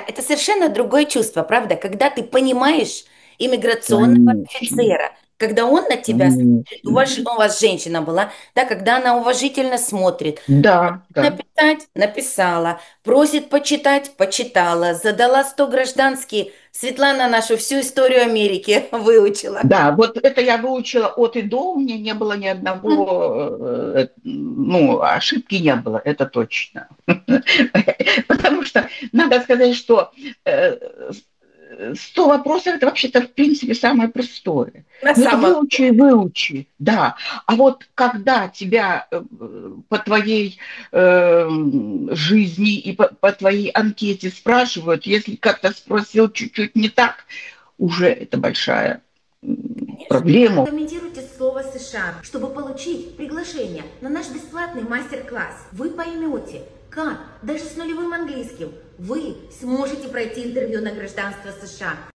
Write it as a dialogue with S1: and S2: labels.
S1: это совершенно другое чувство, правда? Когда ты понимаешь иммиграционного
S2: Конечно,
S1: офицера, когда он на тебя смотрит,
S2: конечно.
S1: у вас женщина была, да, когда она уважительно смотрит,
S2: Да, да.
S1: написать, написала, просит почитать, почитала, задала 100 гражданские, Светлана нашу всю историю Америки выучила.
S2: Да, вот это я выучила от и до, у меня не было ни одного, ну, ошибки не было, это точно. Потому что надо сказать, что 100 вопросов это вообще-то в принципе самое простое.
S1: На
S2: Ну это
S1: самом
S2: выучи и выучи, да. А вот когда тебя по твоей жизни и по твоей анкете спрашивают, если как-то спросил чуть-чуть не так, уже это большая проблема.
S1: Комментируйте слово США, чтобы получить приглашение на наш бесплатный мастер-класс. Вы поймете, как даже с нулевым английским вы сможете пройти интервью на гражданство США.